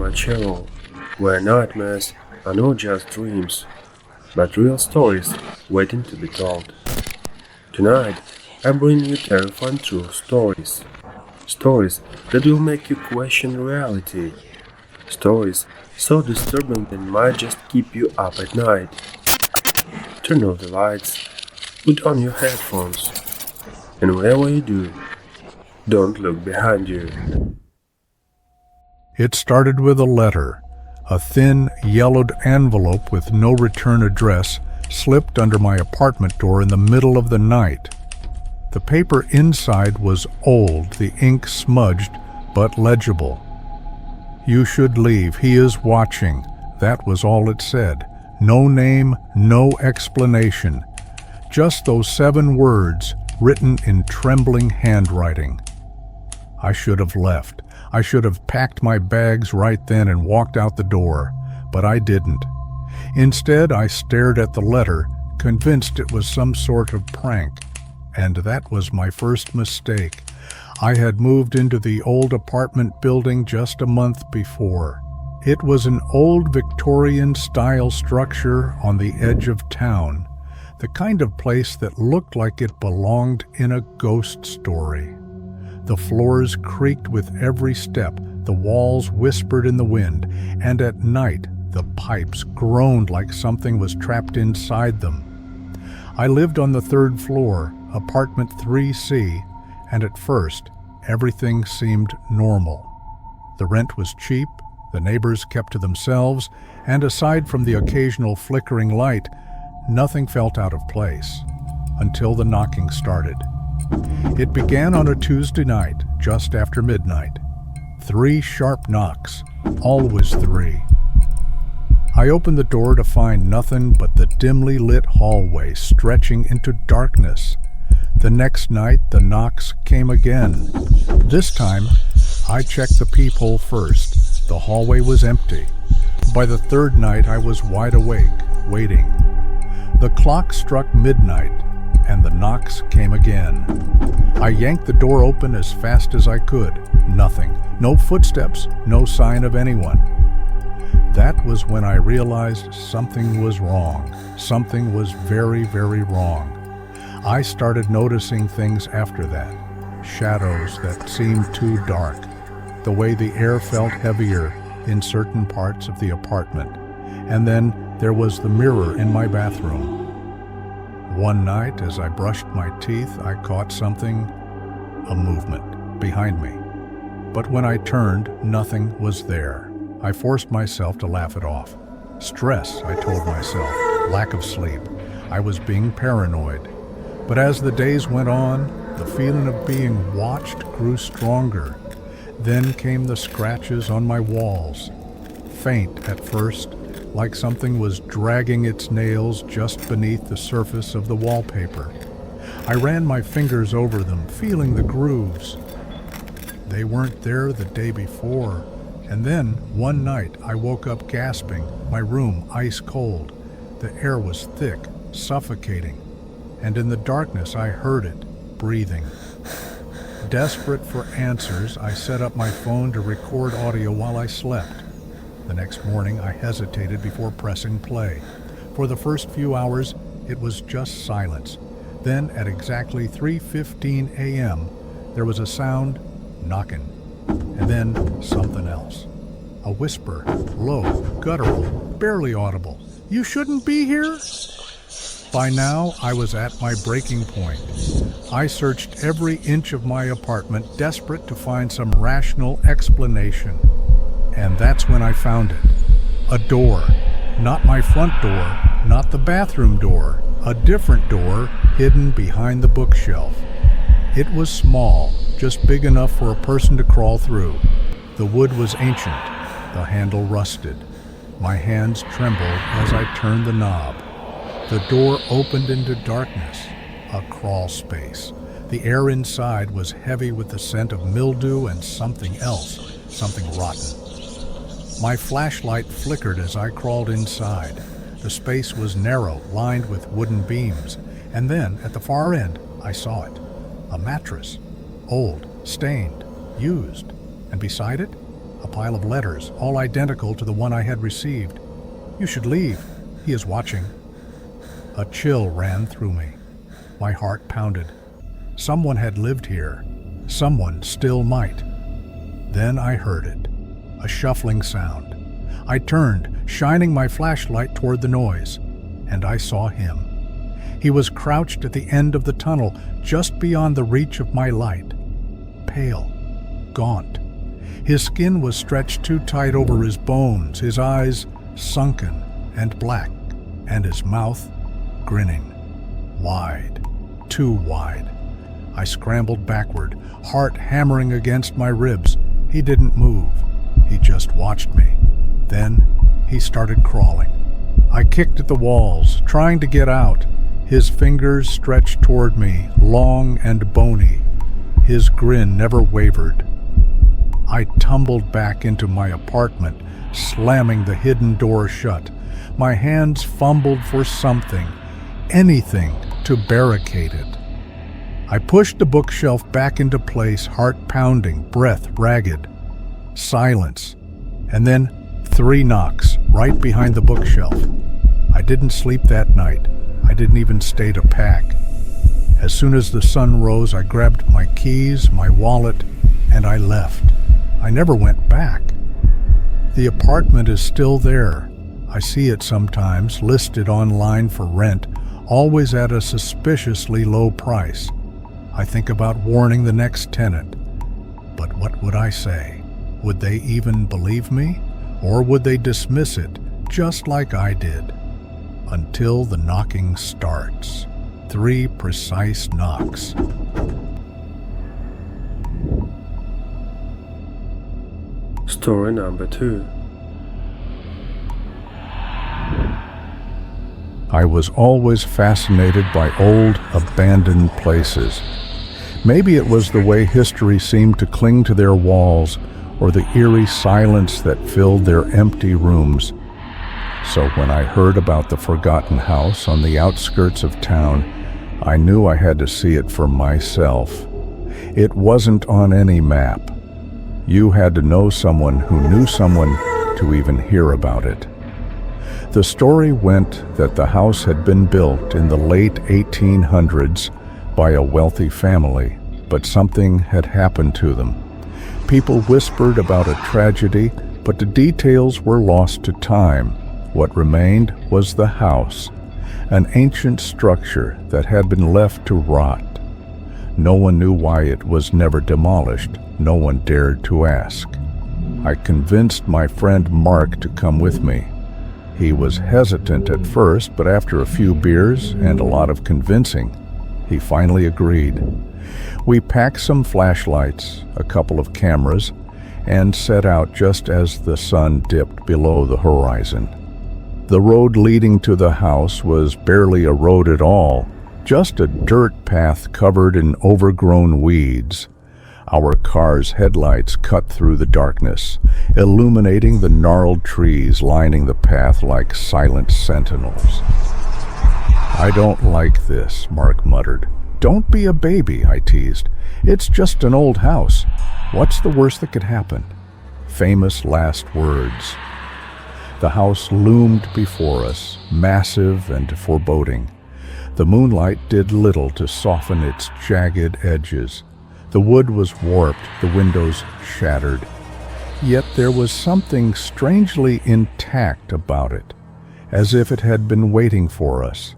my channel, where nightmares are not just dreams, but real stories waiting to be told. Tonight, I bring you terrifying true stories. Stories that will make you question reality. Stories so disturbing they might just keep you up at night. Turn off the lights, put on your headphones, and whatever you do, don't look behind you. It started with a letter. A thin, yellowed envelope with no return address slipped under my apartment door in the middle of the night. The paper inside was old, the ink smudged, but legible. "You should leave. He is watching." That was all it said. No name, no explanation. Just those 7 words written in trembling handwriting. I should have left. I should have packed my bags right then and walked out the door, but I didn't. Instead, I stared at the letter, convinced it was some sort of prank. And that was my first mistake. I had moved into the old apartment building just a month before. It was an old Victorian-style structure on the edge of town, the kind of place that looked like it belonged in a ghost story. The floors creaked with every step, the walls whispered in the wind, and at night the pipes groaned like something was trapped inside them. I lived on the 3rd floor, apartment 3C, and at first everything seemed normal. The rent was cheap, the neighbors kept to themselves, and aside from the occasional flickering light, nothing felt out of place, until the knocking started. It began on a Tuesday night, just after midnight. 3 sharp knocks, always 3. I opened the door to find nothing but the dimly lit hallway stretching into darkness. The next night, the knocks came again. This time, I checked the peephole first. The hallway was empty. By the 3rd night, I was wide awake, waiting. The clock struck midnight, and the knocks came again. I yanked the door open as fast as I could. Nothing. No footsteps, no sign of anyone. That was when I realized something was wrong. Something was very, very wrong. I started noticing things after that. Shadows that seemed too dark. The way the air felt heavier in certain parts of the apartment. And then there was the mirror in my bathroom. One night, as I brushed my teeth, I caught something, a movement, behind me. But when I turned, nothing was there. I forced myself to laugh it off. Stress, I told myself, lack of sleep. I was being paranoid. But as the days went on, the feeling of being watched grew stronger. Then came the scratches on my walls. Faint at first, like something was dragging its nails just beneath the surface of the wallpaper. I ran my fingers over them, feeling the grooves. They weren't there the day before. And then, one night, I woke up gasping, my room ice cold. The air was thick, suffocating. And in the darkness, I heard it, breathing. Desperate for answers, I set up my phone to record audio while I slept. The next morning, I hesitated before pressing play. For the first few hours, it was just silence. Then, at exactly 3:15 a.m., there was a sound, knocking. And then something else. A whisper, low, guttural, barely audible. "You shouldn't be here?" By now, I was at my breaking point. I searched every inch of my apartment, desperate to find some rational explanation. And that's when I found it. A door. Not my front door, not the bathroom door. A different door hidden behind the bookshelf. It was small, just big enough for a person to crawl through. The wood was ancient, the handle rusted. My hands trembled as I turned the knob. The door opened into darkness, a crawl space. The air inside was heavy with the scent of mildew and something else, something rotten. My flashlight flickered as I crawled inside. The space was narrow, lined with wooden beams, and then, at the far end, I saw it. A mattress. Old, stained, used. And beside it, a pile of letters, all identical to the one I had received. "You should leave. He is watching." A chill ran through me. My heart pounded. Someone had lived here. Someone still might. Then I heard it, a shuffling sound. I turned, shining my flashlight toward the noise, and I saw him. He was crouched at the end of the tunnel, just beyond the reach of my light. Pale, gaunt. His skin was stretched too tight over his bones, his eyes sunken and black, and his mouth grinning. Wide, too wide. I scrambled backward, heart hammering against my ribs. He didn't move. He just watched me. Then he started crawling. I kicked at the walls, trying to get out. His fingers stretched toward me, long and bony. His grin never wavered. I tumbled back into my apartment, slamming the hidden door shut. My hands fumbled for something, anything to barricade it. I pushed the bookshelf back into place, heart pounding, breath ragged. Silence, and then 3 knocks right behind the bookshelf. I didn't sleep that night. I didn't even stay to pack. As soon as the sun rose, I grabbed my keys, my wallet, and I left. I never went back. The apartment is still there. I see it sometimes, listed online for rent, always at a suspiciously low price. I think about warning the next tenant. But what would I say? Would they even believe me? Or would they dismiss it, just like I did? Until the knocking starts. 3 precise knocks. Story number 2. I was always fascinated by old, abandoned places. Maybe it was the way history seemed to cling to their walls, or the eerie silence that filled their empty rooms. So when I heard about the forgotten house on the outskirts of town, I knew I had to see it for myself. It wasn't on any map. You had to know someone who knew someone to even hear about it. The story went that the house had been built in the late 1800s by a wealthy family, but something had happened to them. People whispered about a tragedy, but the details were lost to time. What remained was the house, an ancient structure that had been left to rot. No one knew why it was never demolished. No one dared to ask. I convinced my friend Mark to come with me. He was hesitant at first, but after a few beers and a lot of convincing, he finally agreed. We packed some flashlights, a couple of cameras, and set out just as the sun dipped below the horizon. The road leading to the house was barely a road at all, just a dirt path covered in overgrown weeds. Our car's headlights cut through the darkness, illuminating the gnarled trees lining the path like silent sentinels. "I don't like this," Mark muttered. "Don't be a baby," I teased. "It's just an old house. What's the worst that could happen?" Famous last words. The house loomed before us, massive and foreboding. The moonlight did little to soften its jagged edges. The wood was warped, the windows shattered. Yet there was something strangely intact about it, as if it had been waiting for us.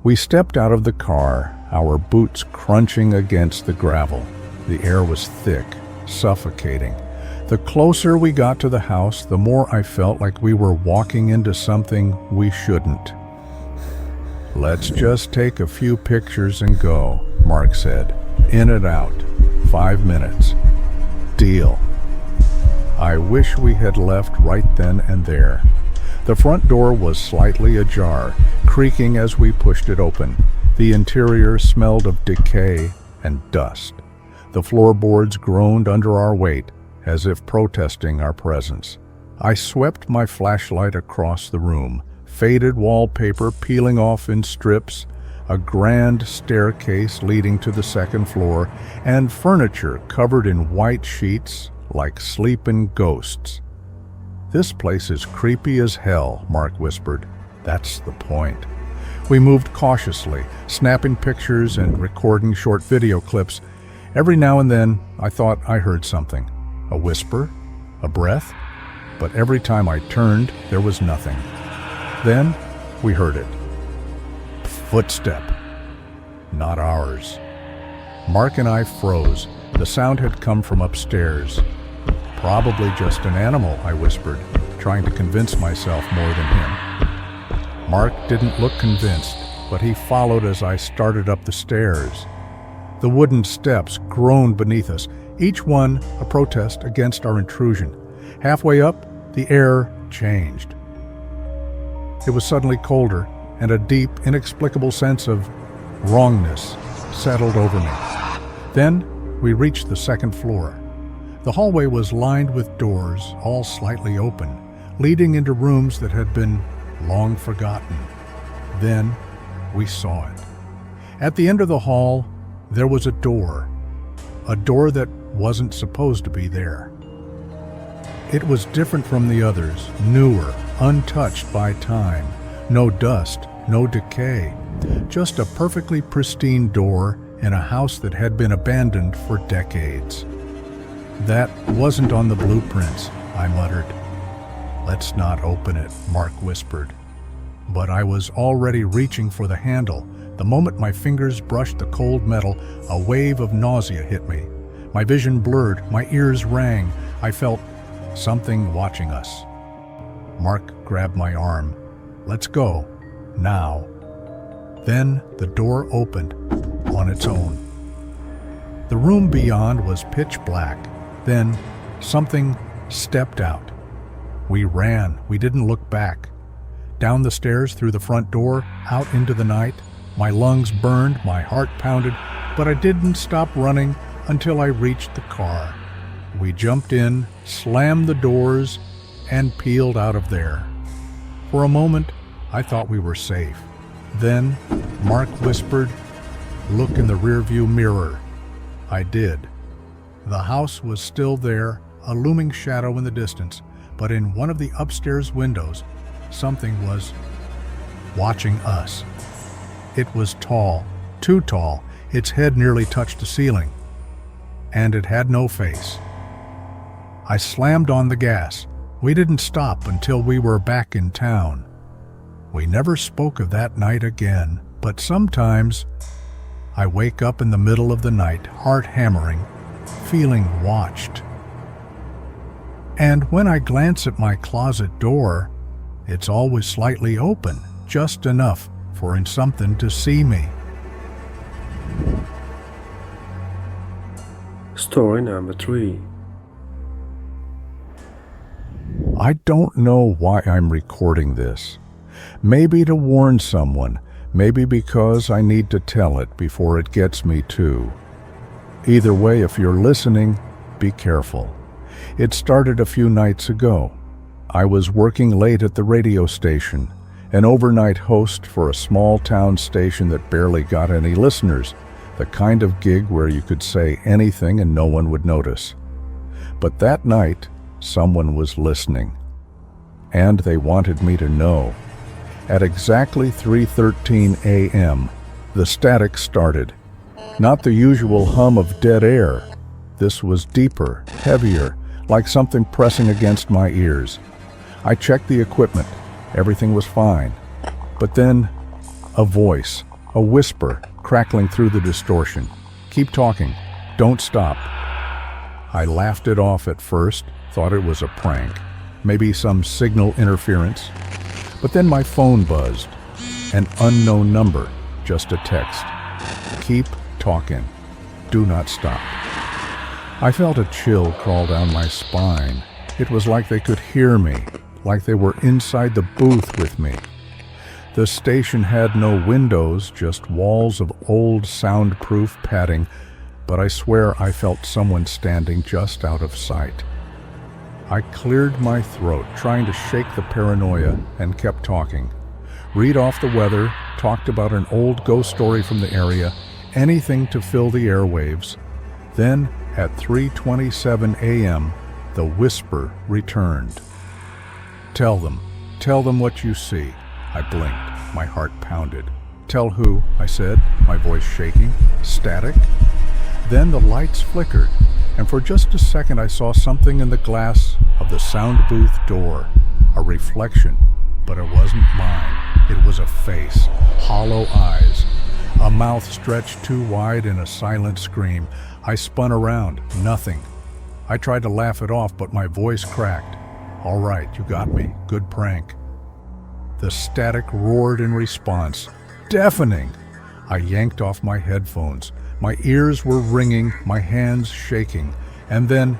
We stepped out of the car, our boots crunching against the gravel. The air was thick, suffocating. The closer we got to the house, the more I felt like we were walking into something we shouldn't. "Let's just take a few pictures and go," Mark said. "In and out. 5 minutes. Deal." I wish we had left right then and there. The front door was slightly ajar, creaking as we pushed it open. The interior smelled of decay and dust. The floorboards groaned under our weight, as if protesting our presence. I swept my flashlight across the room, faded wallpaper peeling off in strips, a grand staircase leading to the second floor, and furniture covered in white sheets, like sleeping ghosts. "This place is creepy as hell," Mark whispered. "That's the point." We moved cautiously, snapping pictures and recording short video clips. Every now and then, I thought I heard something. A whisper, a breath, but every time I turned, there was nothing. Then, we heard it. Footstep. Not ours. Mark and I froze. The sound had come from upstairs. "Probably just an animal," I whispered, trying to convince myself more than him. Mark didn't look convinced, but he followed as I started up the stairs. The wooden steps groaned beneath us, each one a protest against our intrusion. Halfway up, the air changed. It was suddenly colder, and a deep, inexplicable sense of wrongness settled over me. Then we reached the second floor. The hallway was lined with doors, all slightly open, leading into rooms that had been long forgotten. Then we saw it. At the end of the hall, there was a door that wasn't supposed to be there. It was different from the others, newer, untouched by time. No dust, no decay, just a perfectly pristine door in a house that had been abandoned for decades. "That wasn't on the blueprints," I muttered. "Let's not open it," Mark whispered. But I was already reaching for the handle. The moment my fingers brushed the cold metal, a wave of nausea hit me. My vision blurred, my ears rang. I felt something watching us. Mark grabbed my arm. "Let's go. Now." Then the door opened on its own. The room beyond was pitch black. Then something stepped out. We ran. We didn't look back. Down the stairs, through the front door, out into the night. My lungs burned, my heart pounded, but I didn't stop running until I reached the car. We jumped in, slammed the doors, and peeled out of there. For a moment, I thought we were safe. Then, Mark whispered, "Look in the rearview mirror." I did. The house was still there, a looming shadow in the distance, but in one of the upstairs windows, something was watching us. It was tall, too tall. Its head nearly touched the ceiling, and it had no face. I slammed on the gas. We didn't stop until we were back in town. We never spoke of that night again, but sometimes I wake up in the middle of the night, heart hammering, feeling watched. And when I glance at my closet door, it's always slightly open, just enough for something to see me. Story number 3. I don't know why I'm recording this. Maybe to warn someone, maybe because I need to tell it before it gets me too. Either way, if you're listening, be careful. It started a few nights ago. I was working late at the radio station, an overnight host for a small town station that barely got any listeners, the kind of gig where you could say anything and no one would notice. But that night, someone was listening, and they wanted me to know. At exactly 3:13 a.m., the static started. Not the usual hum of dead air. This was deeper, heavier, like something pressing against my ears. I checked the equipment. Everything was fine. But then, a voice, a whisper, crackling through the distortion. "Keep talking. Don't stop." I laughed it off at first, thought it was a prank, maybe some signal interference. But then my phone buzzed. An unknown number, just a text. "Keep talking. Do not stop." I felt a chill crawl down my spine. It was like they could hear me, like they were inside the booth with me. The station had no windows, just walls of old soundproof padding, but I swear I felt someone standing just out of sight. I cleared my throat, trying to shake the paranoia, and kept talking. Read off the weather, talked about an old ghost story from the area, anything to fill the airwaves. Then, at 3:27 a.m., The whisper returned. Tell them what you see. I blinked, my heart pounded. Tell who? I said, my voice shaking. Static? Then the lights flickered, and for just a second I saw something in the glass of the sound booth door. A reflection, but it wasn't mine. It was a face, hollow eyes, a mouth stretched too wide in a silent scream. I spun around, nothing. I tried to laugh it off, but my voice cracked. All right, you got me. Good prank. The static roared in response, deafening. I yanked off my headphones. My ears were ringing, my hands shaking, and then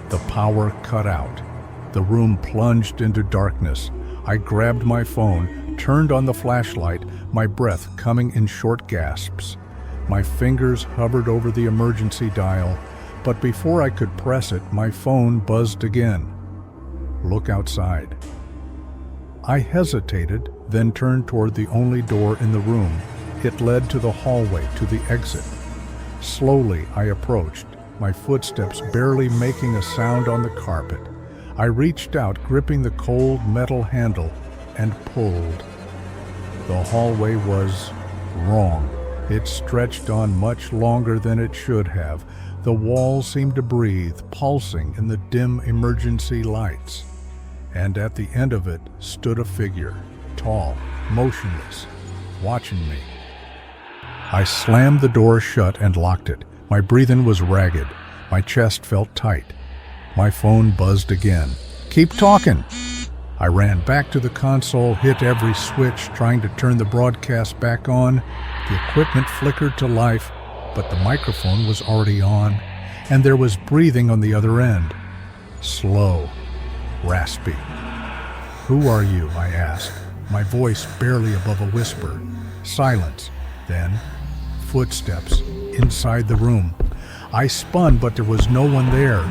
the power cut out. The room plunged into darkness. I grabbed my phone, turned on the flashlight, my breath coming in short gasps. My fingers hovered over the emergency dial, but before I could press it, my phone buzzed again. Look outside. I hesitated, then turned toward the only door in the room. It led to the hallway, to the exit. Slowly, I approached, my footsteps barely making a sound on the carpet. I reached out, gripping the cold metal handle, and pulled. The hallway was wrong. It stretched on much longer than it should have. The walls seemed to breathe, pulsing in the dim emergency lights. And at the end of it stood a figure, tall, motionless, watching me. I slammed the door shut and locked it. My breathing was ragged. My chest felt tight. My phone buzzed again. Keep talking! I ran back to the console, hit every switch, trying to turn the broadcast back on. The equipment flickered to life, but the microphone was already on, and there was breathing on the other end. Slow, raspy. Who are you? I asked, my voice barely above a whisper. Silence. Then, footsteps inside the room. I spun, but there was no one there.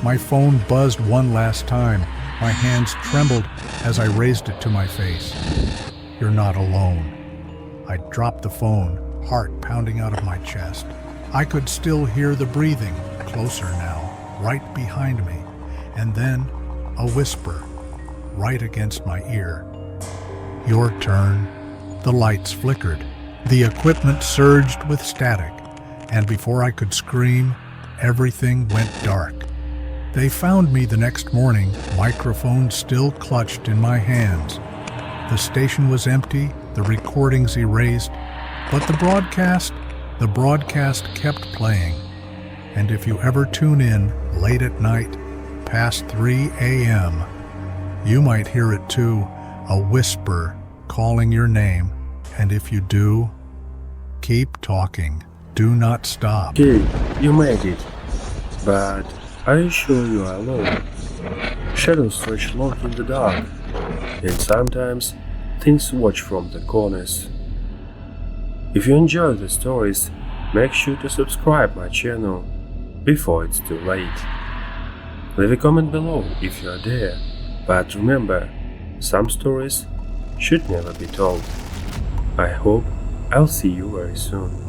My phone buzzed one last time. My hands trembled as I raised it to my face. You're not alone. I dropped the phone, heart pounding out of my chest. I could still hear the breathing, closer now, right behind me. And then, a whisper, right against my ear. Your turn. The lights flickered. The equipment surged with static, and before I could scream, everything went dark. They found me the next morning, microphone still clutched in my hands. The station was empty, the recordings erased, but the broadcast kept playing. And if you ever tune in late at night, past 3 a.m., you might hear it too, a whisper calling your name. And if you do, keep talking. Do not stop. Okay, you made it. But are you sure you are alone? Shadows stretch long in the dark, and sometimes things watch from the corners. If you enjoy the stories, make sure to subscribe my channel before it's too late. Leave a comment below if you are there, but remember, some stories should never be told. I hope I'll see you very soon.